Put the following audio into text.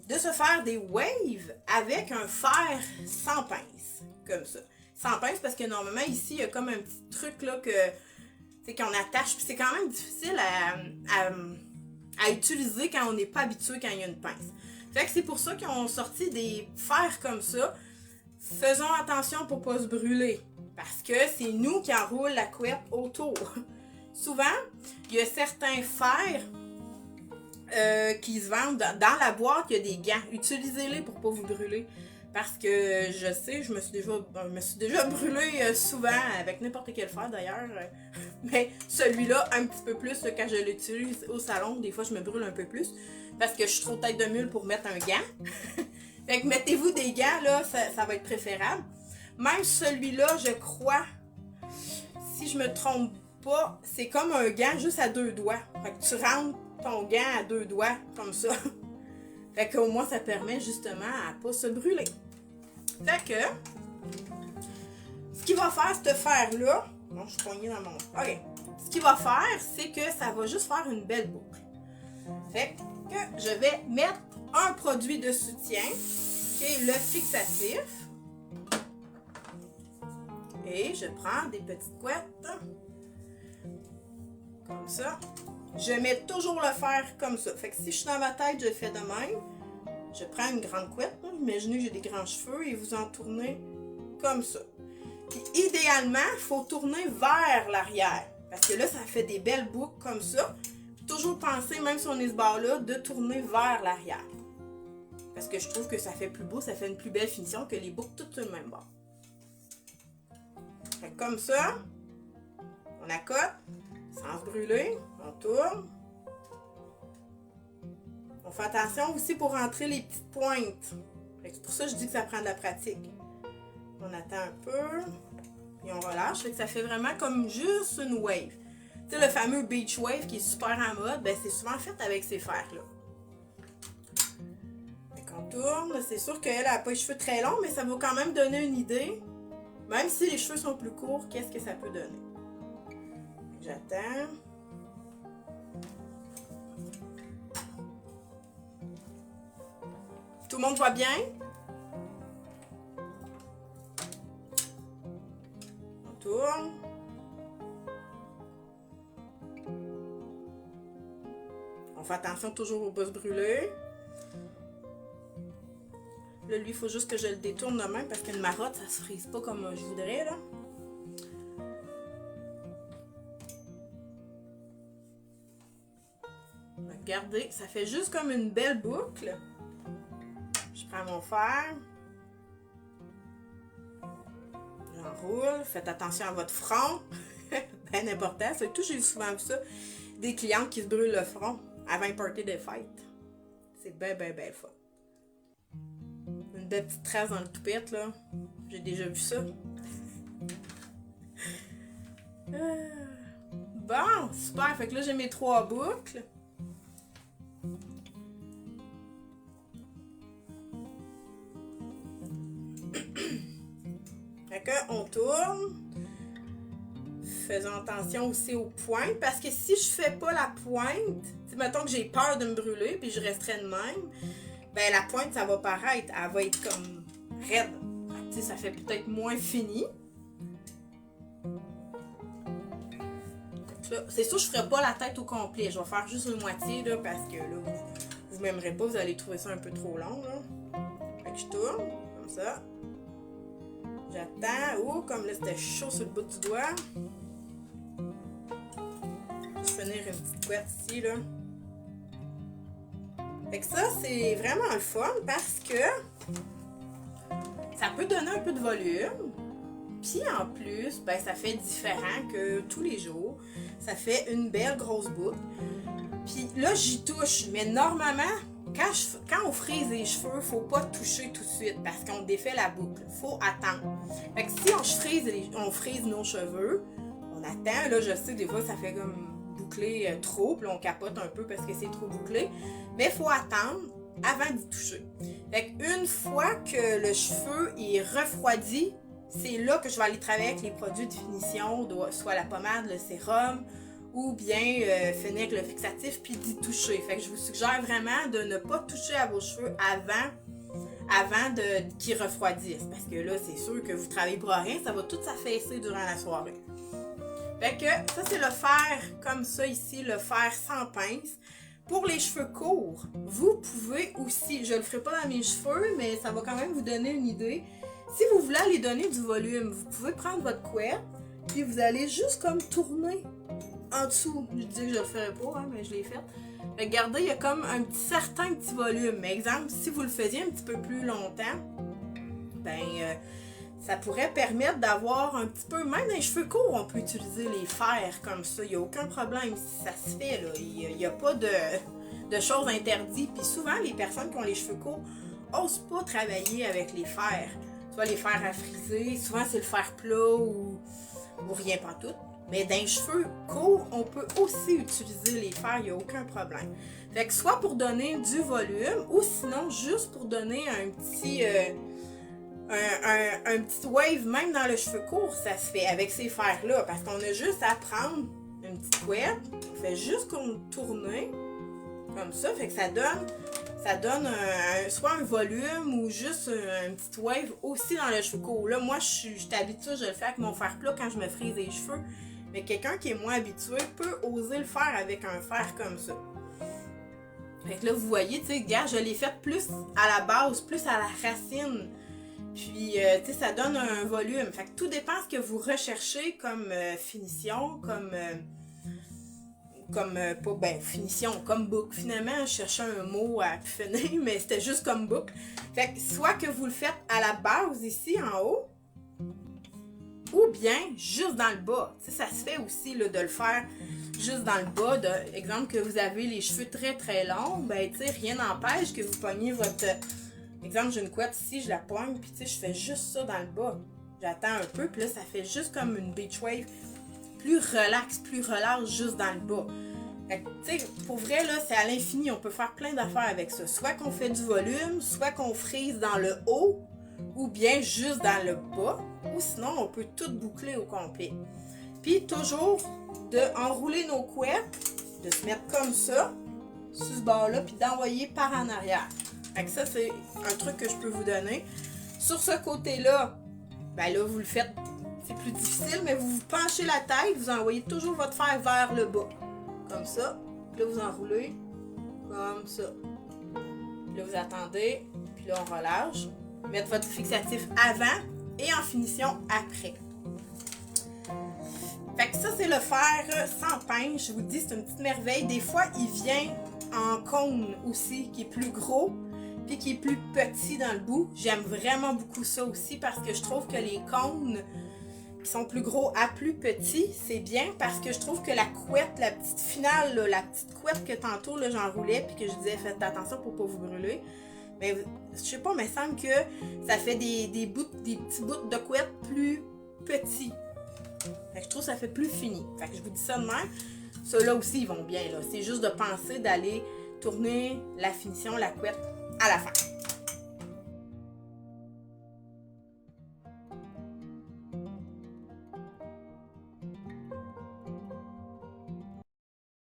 de se faire des waves avec un fer sans pince, comme ça. Sans pince parce que normalement ici, il y a comme un petit truc là qu'on attache, puis c'est quand même difficile à utiliser quand on n'est pas habitué quand il y a une pince. Fait que c'est pour ça qu'ils ont sorti des fers comme ça. Faisons attention pour pas se brûler, parce que c'est nous qui enroule la couette autour. Souvent, il y a certains fers qui se vendent dans la boîte, il y a des gants. Utilisez-les pour pas vous brûler. Parce que je sais, je me suis déjà brûlée souvent avec n'importe quel fer d'ailleurs. Mais celui-là, un petit peu plus quand je l'utilise au salon. Des fois, je me brûle un peu plus. Parce que je suis trop tête de mule pour mettre un gant. Fait que mettez-vous des gants, là, ça va être préférable. Même celui-là, je crois, si je me trompe pas, c'est comme un gant juste à 2 doigts. Fait que tu rentres ton gant à 2 doigts, comme ça. Fait qu'au moins, ça permet justement à pas se brûler. Fait que, ce qu'il va faire, ce fer-là, bon, je suis poignée dans mon... OK. Ce qu'il va faire, c'est que ça va juste faire une belle boucle. Fait que je vais mettre un produit de soutien, qui est le fixatif. Et je prends des petites couettes, comme ça. Je mets toujours le fer comme ça. Fait que si je suis dans ma tête, je le fais de même. Je prends une grande couette. Imaginez que j'ai des grands cheveux et vous en tournez comme ça. Puis idéalement, il faut tourner vers l'arrière. Parce que là, ça fait des belles boucles comme ça. Puis toujours penser, même si on est ce bord-là, de tourner vers l'arrière. Parce que je trouve que ça fait plus beau, ça fait une plus belle finition que les boucles toutes sur le même bord. Fait que comme ça, on accote, sans se brûler, on tourne. On fait attention aussi pour rentrer les petites pointes. C'est pour ça que je dis que ça prend de la pratique. On attend un peu, et on relâche. Fait que ça fait vraiment comme juste une wave. Tu sais, le fameux beach wave qui est super en mode, ben c'est souvent fait avec ces fers-là. Fait qu'on tourne. C'est sûr qu'elle n'a pas les cheveux très longs, mais ça va quand même donner une idée. Même si les cheveux sont plus courts, qu'est-ce que ça peut donner? J'attends. Tout le monde voit bien? On tourne. On fait attention toujours au bas se brûler. Là, lui, il faut juste que je le détourne de même parce qu'une marotte, ça se frise pas comme je voudrais, là. Regardez, ça fait juste comme une belle boucle. Je prends mon fer. J'enroule. Faites attention à votre front. Bien important. C'est tout, j'ai souvent vu ça. Des clientes qui se brûlent le front avant un party de fête. C'est bien fun. Une belle petite trace dans le toupette, là. J'ai déjà vu ça. Bon, super. Fait que là, j'ai mes 3 boucles. Fait qu'on tourne. Faisons attention aussi aux pointes, parce que si je fais pas la pointe, mettons que j'ai peur de me brûler, puis je resterai de même, ben la pointe, ça va paraître, elle va être comme raide. Tu sais, ça fait peut-être moins fini. C'est sûr, je ferai pas la tête au complet. Je vais faire juste une moitié, là, parce que là, vous m'aimerez pas, vous allez trouver ça un peu trop long, là. Fait que je tourne, comme ça. J'attends. Oh, comme là, c'était chaud sur le bout du doigt. Je vais finir une petite couette ici, là. Fait que ça, c'est vraiment le fun parce que ça peut donner un peu de volume. Puis en plus, ben, ça fait différent que tous les jours. Ça fait une belle grosse boucle. Puis là, j'y touche. Mais normalement, quand on frise les cheveux, faut pas toucher tout de suite parce qu'on défait la boucle. Faut attendre. Fait que si on frise nos cheveux, on attend. Là, je sais, des fois, ça fait comme boucler trop. Puis là, on capote un peu parce que c'est trop bouclé. Mais faut attendre avant d'y toucher. Fait qu'une fois que le cheveu est refroidi, c'est là que je vais aller travailler avec les produits de finition, soit la pommade, le sérum ou bien finir avec le fixatif puis d'y toucher. Fait que je vous suggère vraiment de ne pas toucher à vos cheveux avant qu'ils refroidissent. Parce que là, c'est sûr que vous travaillez pour rien, ça va tout s'affaisser durant la soirée. Fait que ça, c'est le fer comme ça ici, le fer sans pince. Pour les cheveux courts, vous pouvez aussi, je le ferai pas dans mes cheveux, mais ça va quand même vous donner une idée. Si vous voulez aller donner du volume, vous pouvez prendre votre couette, puis vous allez juste comme tourner en dessous. Je dis que je le ferai pas, hein, mais je l'ai fait. Regardez, il y a comme un certain petit volume. Mais exemple, si vous le faisiez un petit peu plus longtemps, ça pourrait permettre d'avoir un petit peu, même dans les cheveux courts, on peut utiliser les fers comme ça. Il n'y a aucun problème si ça se fait, là. Il n'y a pas de choses interdites. Puis souvent, les personnes qui ont les cheveux courts n'osent pas travailler avec les fers. Soit les fers à friser, souvent c'est le fer plat ou rien pas tout. Mais dans les cheveux courts, on peut aussi utiliser les fers, il n'y a aucun problème. Fait que soit pour donner du volume, ou sinon juste pour donner un petit wave, même dans le cheveu court, ça se fait avec ces fers-là. Parce qu'on a juste à prendre une petite couette, on fait juste comme tourner, comme ça, fait que ça donne soit un volume ou juste un petit wave aussi dans le cheveu court. Là, moi, je suis habituée, je le fais avec mon fer plat quand je me frise les cheveux. Mais quelqu'un qui est moins habitué peut oser le faire avec un fer comme ça. Fait que là, vous voyez, tu sais, gars, je l'ai fait plus à la base, plus à la racine. Puis, tu sais, ça donne un volume. Fait que tout dépend ce que vous recherchez comme finition, finition, comme boucle. Finalement, je cherchais un mot à finir, mais c'était juste comme boucle. Fait que soit que vous le faites à la base ici, en haut, ou bien juste dans le bas. Tu sais, ça se fait aussi là, de le faire juste dans le bas. Exemple que vous avez les cheveux très très longs, ben tu sais, rien n'empêche que vous pognez votre... Exemple, j'ai une couette ici, je la pogne, puis tu sais, je fais juste ça dans le bas. J'attends un peu, puis là, ça fait juste comme une beach wave. Plus relax, plus relâche juste dans le bas. Fait que, tu sais, pour vrai, là, c'est à l'infini. On peut faire plein d'affaires avec ça. Soit qu'on fait du volume, soit qu'on frise dans le haut, ou bien juste dans le bas, ou sinon, on peut tout boucler au complet. Puis, toujours d'enrouler nos couettes, de se mettre comme ça, sur ce bord-là, puis d'envoyer par en arrière. Fait que ça, c'est un truc que je peux vous donner. Sur ce côté-là, ben là, vous le faites, c'est plus difficile, mais vous vous penchez la tête, vous envoyez toujours votre fer vers le bas. Comme ça. Puis là, vous enroulez. Comme ça. Puis là, vous attendez. Puis là, on relâche. Mettre votre fixatif avant et en finition après. Fait que ça, c'est le fer sans pince. Je vous dis, c'est une petite merveille. Des fois, il vient en cône aussi, qui est plus gros, puis qui est plus petit dans le bout. J'aime vraiment beaucoup ça aussi parce que je trouve que les cônes qui sont plus gros à plus petits, c'est bien parce que je trouve que la couette, la petite finale, là, la petite couette que tantôt j'enroulais puis que je disais faites attention pour pas vous brûler. Mais je sais pas, mais il me semble que ça fait des petits bouts de couette plus petits. Fait que je trouve que ça fait plus fini. Fait que je vous dis ça de même. Ceux-là aussi, ils vont bien. Là. C'est juste de penser d'aller tourner la finition, la couette à la fin.